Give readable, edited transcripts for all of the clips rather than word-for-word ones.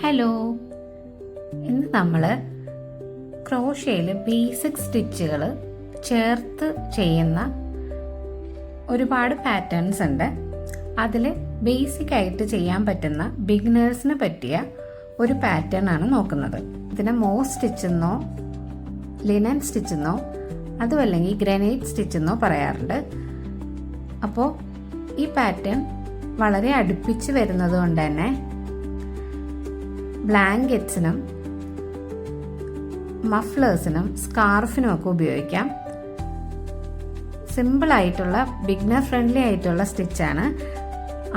Hello, ഇന്ന് നമ്മൾ ക്രോഷ്യയിൽ basic സ്റ്റിച്ചുകൾ ചേർത്ത് ചെയ്യുന്ന ഒരുപാട് പാറ്റേൺസ് ഉണ്ട്. അതിൽ ബേസിക് ആയിട്ട് ചെയ്യാൻ പറ്റുന്ന ബിഗിനേഴ്സിന് പറ്റിയ ഒരു പാറ്റേൺ ആണ് നോക്കുന്നത്. ഇതിനെ മോസ് സ്റ്റിച്ചെന്നോ ലിനൻ സ്റ്റിച്ചെന്നോ അതുമല്ലെങ്കിൽ ഗ്രനൈറ്റ് സ്റ്റിച്ചെന്നോ പറയാറുണ്ട്. അപ്പോൾ ഈ പാറ്റേൺ വളരെ അടുപ്പിച്ച് വരുന്നത് കൊണ്ട് തന്നെ ബ്ലാങ്കറ്റ്സിനും മഫ്ലേഴ്സിനും സ്കാർഫിനും ഒക്കെ ഉപയോഗിക്കാം. സിമ്പിളായിട്ടുള്ള ബിഗിനർ ഫ്രണ്ട്ലി ആയിട്ടുള്ള സ്റ്റിച്ചാണ്.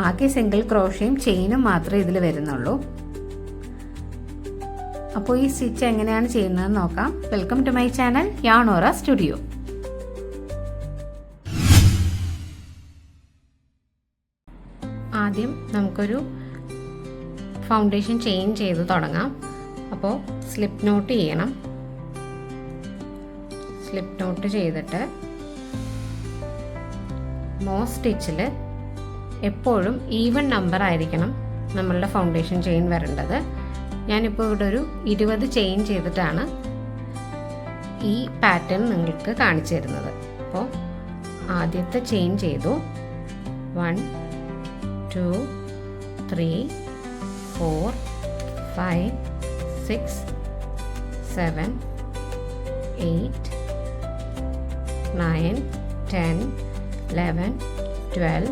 ആകെ സിംഗിൾ ക്രോഷ്യയും ചെയിനും മാത്രമേ ഇതിൽ വരുന്നുള്ളൂ. അപ്പോൾ ഈ സ്റ്റിച്ച് എങ്ങനെയാണ് ചെയ്യുന്നതെന്ന് നോക്കാം. വെൽക്കം ടു മൈ ചാനൽ യാണോറ സ്റ്റുഡിയോ. ആദ്യം നമുക്കൊരു ഫൗണ്ടേഷൻ ചെയിൻ ചെയ്ത് തുടങ്ങാം. അപ്പോൾ സ്ലിപ്പ് നോട്ട് ചെയ്യണം. സ്ലിപ്പ് നോട്ട് ചെയ്തിട്ട് മോസ് സ്റ്റിച്ചിൽ എപ്പോഴും ഈവൻ നമ്പർ ആയിരിക്കണം നമ്മളുടെ ഫൗണ്ടേഷൻ ചെയിൻ വരേണ്ടത്. ഞാനിപ്പോൾ ഇവിടെ ഒരു 20 ചെയിൻ ചെയ്തിട്ടാണ് ഈ പാറ്റേൺ നിങ്ങൾക്ക് കാണിച്ചു തരുന്നത്. അപ്പോൾ ആദ്യത്തെ ചെയിൻ ചെയ്തു. 1 2 3 4 5 6 7 8 9 10 11 12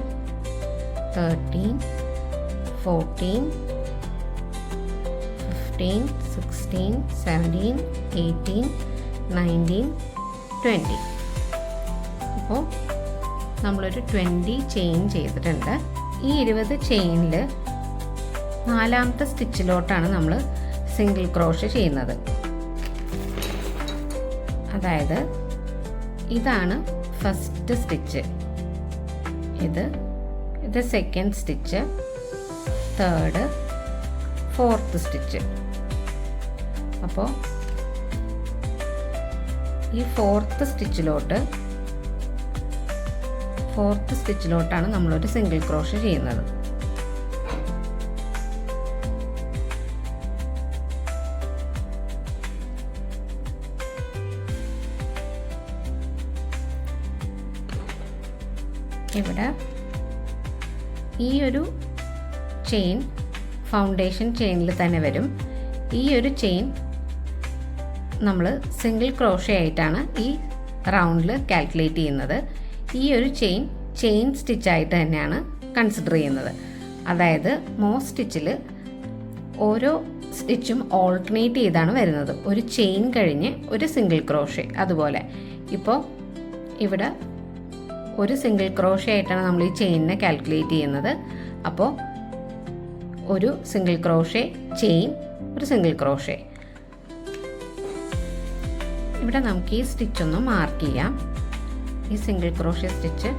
13 14 15 16 17 18 19 20. അപ്പോൾ നമ്മളൊരു 20 ചെയിൻ ചെയ്തിട്ടുണ്ട്. ഈ 20 ചെയിനിൽ 4ാമത്തെ സ്റ്റിച്ചിലോട്ടാണ് നമ്മൾ സിംഗിൾ ക്രോഷ്യ ചെയ്യുന്നത്. അതായത് ഇതാണ് ഫസ്റ്റ് സ്റ്റിച്ച്, ഇത് second stitch, third, fourth stitch. അപ്പോൾ ഈ ഫോർത്ത് സ്റ്റിച്ചിലോട്ടാണ് നമ്മളൊരു സിംഗിൾ ക്രോഷ്യ ചെയ്യുന്നത്. ഇവിടെ ഈ ഒരു ചെയിൻ ഫൗണ്ടേഷൻ ചെയിനിൽ തന്നെ വരും. ഈ ഒരു ചെയിൻ നമ്മൾ സിംഗിൾ ക്രോഷ്യ ആയിട്ടാണ് ഈ റൗണ്ടിൽ കാൽക്കുലേറ്റ് ചെയ്യുന്നത്. ഈ ഒരു ചെയിൻ സ്റ്റിച്ചായിട്ട് തന്നെയാണ് കൺസിഡർ ചെയ്യുന്നത്. അതായത് മോസ് സ്റ്റിച്ചിൽ ഓരോ സ്റ്റിച്ചും ഓൾട്ടർനേറ്റ് ചെയ്താണ് വരുന്നത്. ഒരു ചെയിൻ കഴിഞ്ഞ് ഒരു സിംഗിൾ ക്രോഷ്യ. അതുപോലെ ഇപ്പോൾ ഇവിടെ ഒരു സിംഗിൾ ക്രോഷ്യ ആയിട്ടാണ് നമ്മൾ ഈ ചെയിനിനെ കാൽക്കുലേറ്റ് ചെയ്യുന്നത്. അപ്പോൾ ഒരു സിംഗിൾ ക്രോഷ്യ, ചെയിൻ, ഒരു സിംഗിൾ ക്രോഷ്യ. ഇവിടെ നമുക്ക് ഈ സ്റ്റിച്ചൊന്ന് മാർക്ക് ചെയ്യാം. ഈ സിംഗിൾ ക്രോഷ്യ സ്റ്റിച്ച്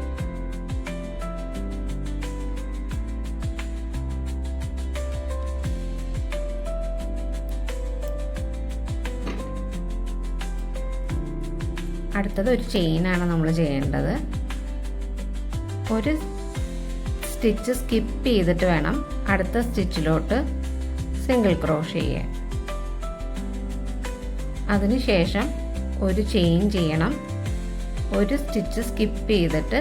അടുത്തത് ഒരു ചെയിനാണ് നമ്മൾ ചെയ്യേണ്ടത്. ഒരു സ്റ്റിച്ച് സ്കിപ്പ് ചെയ്തിട്ട് വേണം അടുത്ത സ്റ്റിച്ചിലോട്ട് സിംഗിൾ ക്രോഷ്യ ചെയ്യാൻ. അതിനുശേഷം ഒരു ചെയിൻ ചെയ്യണം. ഒരു സ്റ്റിച്ച് സ്കിപ്പ് ചെയ്തിട്ട്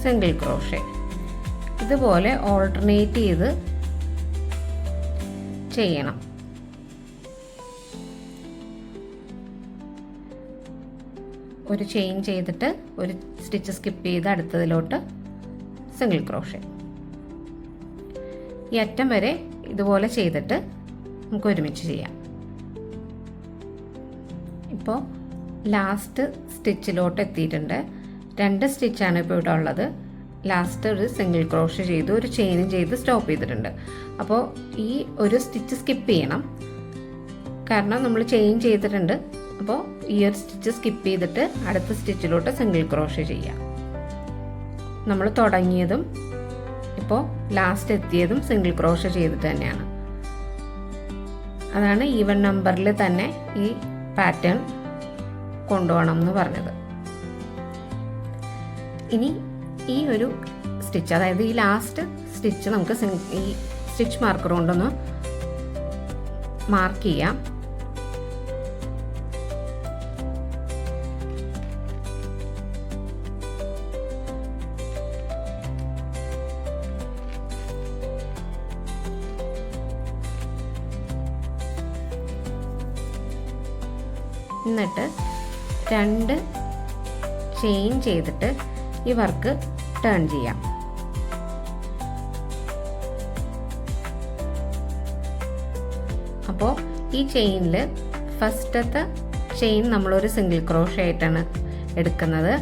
സിംഗിൾ ക്രോഷ്യ. ഇതുപോലെ ഓൾട്ടർനേറ്റ് ചെയ്ത് ചെയ്യണം. ഒരു ചെയിൻ ചെയ്തിട്ട് ഒരു സ്റ്റിച്ച് സ്കിപ്പ് ചെയ്ത് അടുത്തതിലോട്ട് സിംഗിൾ ക്രോഷ്യ. ഈ അറ്റം വരെ ഇതുപോലെ ചെയ്തിട്ട് നമുക്ക് ഒരുമിച്ച് ചെയ്യാം. ഇപ്പോൾ ലാസ്റ്റ് സ്റ്റിച്ചിലോട്ട് എത്തിയിട്ടുണ്ട്. 2 സ്റ്റിച്ചാണ് ഇപ്പോൾ ഇവിടെ ഉള്ളത്. ലാസ്റ്റ് ഒരു സിംഗിൾ ക്രോഷ്യ ചെയ്തു, ഒരു ചെയിനും ചെയ്ത് സ്റ്റോപ്പ് ചെയ്തിട്ടുണ്ട്. അപ്പോൾ ഈ ഒരു സ്റ്റിച്ച് സ്കിപ്പ് ചെയ്യണം, കാരണം നമ്മൾ ചെയിൻ ചെയ്തിട്ടുണ്ട്. അപ്പോൾ ഈ ഒരു സ്റ്റിച്ച് സ്കിപ്പ് ചെയ്തിട്ട് അടുത്ത സ്റ്റിച്ചിലോട്ട് സിംഗിൾ ക്രോഷ്യ ചെയ്യാം. നമ്മൾ തുടങ്ങിയതും ഇപ്പോൾ ലാസ്റ്റ് എത്തിയതും സിംഗിൾ ക്രോഷ്യ ചെയ്തിട്ട് തന്നെയാണ്. അതാണ് ഈവൻ നമ്പറിൽ തന്നെ ഈ പാറ്റേൺ കൊണ്ടുപോകണം എന്ന് പറഞ്ഞത്. ഇനി ഈ ഒരു സ്റ്റിച്ച്, അതായത് ഈ ലാസ്റ്റ് സ്റ്റിച്ച് നമുക്ക് ഈ സ്റ്റിച്ച് മാർക്കർ കൊണ്ടൊന്ന് മാർക്ക് ചെയ്യാം. എന്നിട്ട് 2 ചെയിൻ ചെയ്തിട്ട് ഈ വർക്ക് ടേൺ ചെയ്യാം. അപ്പോൾ ഈ ചെയിനിൽ ഫസ്റ്റത്തെ ചെയിൻ നമ്മളൊരു സിംഗിൾ ക്രോഷേ ആയിട്ടാണ് എടുക്കുന്നത്.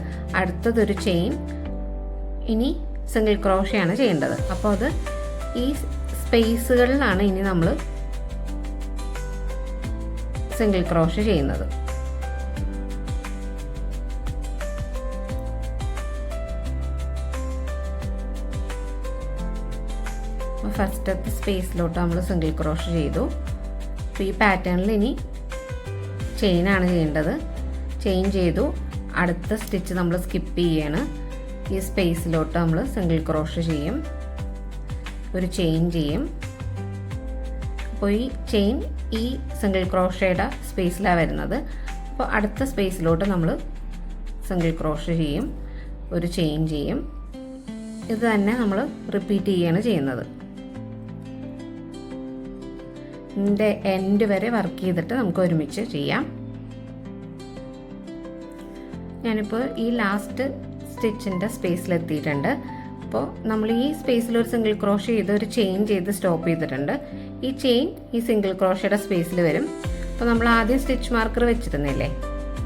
അടുത്തതൊരു ചെയിൻ ഇനി സിംഗിൾ ക്രോഷേ ആണ് ചെയ്യേണ്ടത്. അപ്പോൾ അത് ഈ സ്പേസുകളിലാണ് ഇനി നമ്മൾ സിംഗിൾ ക്രോഷേ ചെയ്യുന്നത്. ഫസ്റ്റത്തെ സ്പേസിലോട്ട് നമ്മൾ സിംഗിൾ ക്രോഷേ ചെയ്തു. അപ്പോൾ ഈ പാറ്റേണിൽ ഇനി ചെയിനാണ് ചെയ്യേണ്ടത്. ചെയിൻ ചെയ്തു, അടുത്ത സ്റ്റിച്ച് നമ്മൾ സ്കിപ്പ് ചെയ്യാണ്. ഈ സ്പേസിലോട്ട് നമ്മൾ സിംഗിൾ ക്രോഷേ ചെയ്യും, ഒരു ചെയിൻ ചെയ്യും. അപ്പോൾ ഈ ചെയിൻ ഈ സിംഗിൾ ക്രോഷയുടെ സ്പേസിലാണ് വരുന്നത്. അപ്പോൾ അടുത്ത സ്പേസിലോട്ട് നമ്മൾ സിംഗിൾ ക്രോഷേ ചെയ്യും, ഒരു ചെയിൻ ചെയ്യും. ഇത് തന്നെ നമ്മൾ റിപ്പീറ്റ് ചെയ്യുകയാണ് ചെയ്യുന്നത്. ഇതിൻ്റെ എൻഡ് വരെ വർക്ക് ചെയ്തിട്ട് നമുക്ക് ഒരുമിച്ച് ചെയ്യാം. ഞാനിപ്പോൾ ഈ ലാസ്റ്റ് സ്റ്റിച്ചിൻ്റെ സ്പേസിലെത്തിയിട്ടുണ്ട്. അപ്പോൾ നമ്മൾ ഈ സ്പേസിൽ ഒരു സിംഗിൾ ക്രോഷേ ചെയ്ത് ഒരു ചെയിൻ ചെയ്ത് സ്റ്റോപ്പ് ചെയ്തിട്ടുണ്ട്. ഈ ചെയിൻ ഈ സിംഗിൾ ക്രോഷയുടെ സ്പേസിൽ വരും. അപ്പോൾ നമ്മൾ ആദ്യം സ്റ്റിച്ച് മാർക്കർ വെച്ചിരുന്നില്ലേ,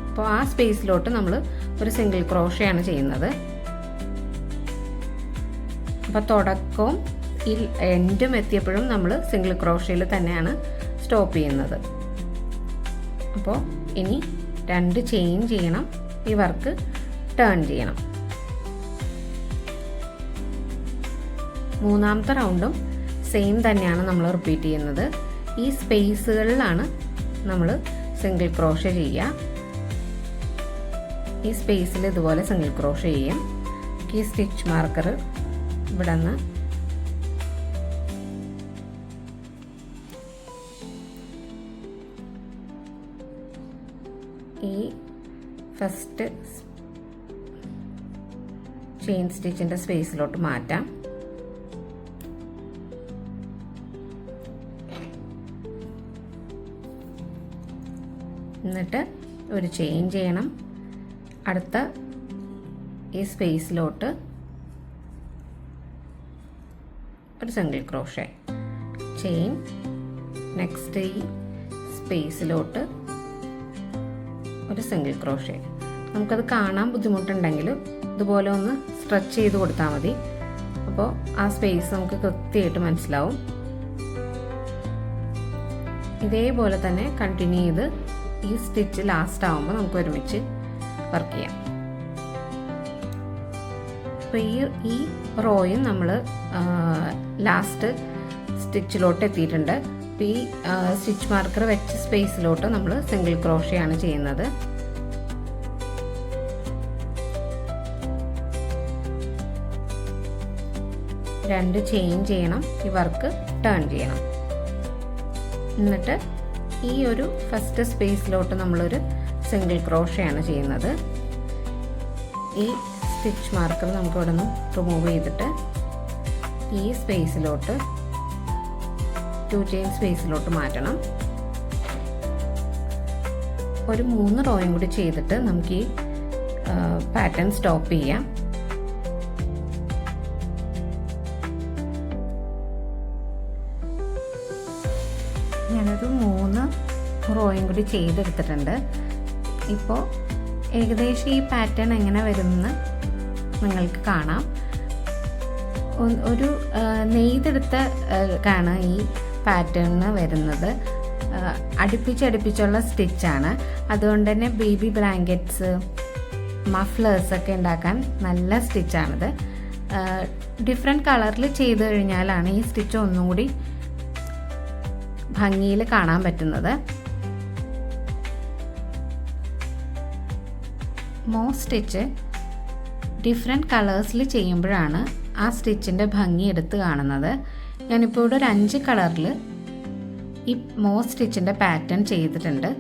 അപ്പോൾ ആ സ്പേസിലോട്ട് നമ്മൾ ഒരു സിംഗിൾ ക്രോഷേ ആണ് ചെയ്യുന്നത്. അപ്പോൾ തുടക്കവും ഈ എൻഡും എത്തിയപ്പോഴും നമ്മൾ സിംഗിൾ ക്രോഷയിൽ തന്നെയാണ് സ്റ്റോപ്പ് ചെയ്യുന്നത്. അപ്പോൾ ഇനി 2 ചെയിൻ ചെയ്യണം, ഈ വർക്ക് ടേൺ ചെയ്യണം. മൂന്നാമത്തെ റൗണ്ടും സെയിം തന്നെയാണ് നമ്മൾ റിപ്പീറ്റ് ചെയ്യുന്നത്. ഈ സ്പേസുകളിലാണ് നമ്മൾ സിംഗിൾ ക്രോഷേ ചെയ്യുക. ഈ സ്പേസിൽ ഇതുപോലെ സിംഗിൾ ക്രോഷേ ചെയ്യും. ഈ സ്റ്റിച്ച് മാർക്കർ ഇവിടെ നിന്ന് ഈ ഫസ്റ്റ് ചെയിൻ സ്റ്റിച്ചിൻ്റെ സ്പേസിലോട്ട് മാറ്റാം. എന്നിട്ട് ഒരു ചെയിൻ ചെയ്യണം. അടുത്ത ഈ സ്പേസിലോട്ട് ഒരു സിംഗിൾ ക്രോഷേ, ചെയിൻ, നെക്സ്റ്റ് ഈ സ്പേസിലോട്ട് ഒരു സിംഗിൾ ക്രോഷേ. നമുക്കത് കാണാൻ ബുദ്ധിമുട്ടുണ്ടെങ്കിൽ ഇതുപോലെ ഒന്ന് സ്ട്രെച്ച് ചെയ്ത് കൊടുത്താൽ മതി. അപ്പോൾ ആ സ്പേസ് നമുക്ക് കൃത്യമായിട്ട് മനസ്സിലാവും. ഇതേപോലെ തന്നെ കണ്ടിന്യൂ ചെയ്ത് ഈ സ്റ്റിച്ച് ലാസ്റ്റ് ആവുമ്പോൾ നമുക്ക് ഒരുമിച്ച് വർക്ക് ചെയ്യാം. അപ്പോൾ ഈ റോയും നമ്മൾ ലാസ്റ്റ് സ്റ്റിച്ചിലോട്ട് എത്തിയിട്ടുണ്ട്. അപ്പോൾ ഈ സ്റ്റിച്ച് മാർക്കർ വെച്ച സ്പേസിലോട്ട് നമ്മൾ സിംഗിൾ ക്രോഷേ ആണ് ചെയ്യുന്നത്. രണ്ട് ചെയിൻ ചെയ്യണം, ഈ വർക്ക് ടേൺ ചെയ്യണം. എന്നിട്ട് ഈ ഒരു ഫസ്റ്റ് സ്പേസിലോട്ട് നമ്മളൊരു സിംഗിൾ ക്രോഷേ ആണ് ചെയ്യുന്നത്. ഈ സ്റ്റിച്ച് മാർക്കർ നമുക്ക് ഇവിടെ നിന്ന് റിമൂവ് ചെയ്തിട്ട് ഈ സ്പേസിലോട്ട് 2 ചെയിൻ സ്പേസിലോട്ട് മാറ്റണം. ഒരു 3 റോയും കൂടി ചെയ്തിട്ട് നമുക്ക് ഈ പാറ്റേൺ സ്റ്റോപ്പ് ചെയ്യാം. ഞാനൊരു 3 റോയും കൂടി ചെയ്തെടുത്തിട്ടുണ്ട്. ഇപ്പോൾ ഏകദേശം ഈ പാറ്റേൺ എങ്ങനെ വരുമെന്ന് നിങ്ങൾക്ക് കാണാം. ഒരു നെയ്തെടുത്ത കാണാൻ ഈ പാറ്റേണിന് വരുന്നത് അടുപ്പിച്ചുള്ള സ്റ്റിച്ചാണ്. അതുകൊണ്ട് തന്നെ ബേബി ബ്ലാങ്കറ്റ്സ്, മഫ്ലേഴ്സൊക്കെ ഉണ്ടാക്കാൻ നല്ല സ്റ്റിച്ചാണിത്. ഡിഫറെൻറ്റ് കളറിൽ ചെയ്ത് കഴിഞ്ഞാലാണ് ഈ സ്റ്റിച്ച് ഒന്നും കൂടി ഭംഗിയിൽ കാണാൻ പറ്റുന്നത്. സ്റ്റിച്ച് ഡിഫറെൻറ്റ് കളേഴ്സിൽ ചെയ്യുമ്പോഴാണ് ആ സ്റ്റിച്ചിൻ്റെ ഭംഗി എടുത്ത് കാണുന്നത്. ഞാനിപ്പോൾ ഇവിടെ ഒരു 5 കളറിൽ ഈ മോ സ്റ്റിച്ചിൻ്റെ പാറ്റേൺ ചെയ്തിട്ടുണ്ട്.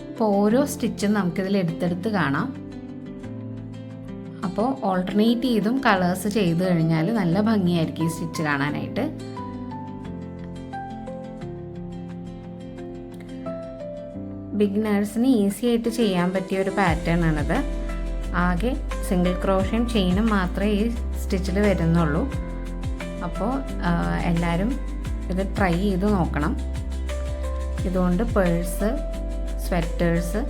അപ്പോൾ ഓരോ സ്റ്റിച്ചും നമുക്കിതിൽ എടുത്തെടുത്ത് കാണാം. അപ്പോൾ ഓൾട്ടർനേറ്റ് ചെയ്തും കളേഴ്സ് ചെയ്ത് കഴിഞ്ഞാൽ നല്ല ഭംഗിയായിരിക്കും ഈ സ്റ്റിച്ച് കാണാനായിട്ട്. ബിഗിനേഴ്സിന് ഈസി ആയിട്ട് ചെയ്യാൻ പറ്റിയ ഒരു പാറ്റേൺ ആണിത്. ആകെ സിംഗിൾ ക്രോഷ്യം ചെയിനും മാത്രമേ ഈ സ്റ്റിച്ചിൽ വരുന്നുള്ളൂ. അപ്പോൾ എല്ലാവരും ഇത് ട്രൈ ചെയ്ത് നോക്കണം. ഇതുകൊണ്ട് പേഴ്സ്, സ്വെറ്റേഴ്സ്,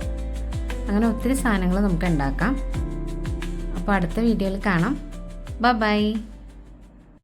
അങ്ങനെ ഒത്തിരി സാധനങ്ങൾ നമുക്ക് ഉണ്ടാക്കാം. അപ്പോൾ അടുത്ത വീഡിയോയിൽ കാണാം. ബൈ.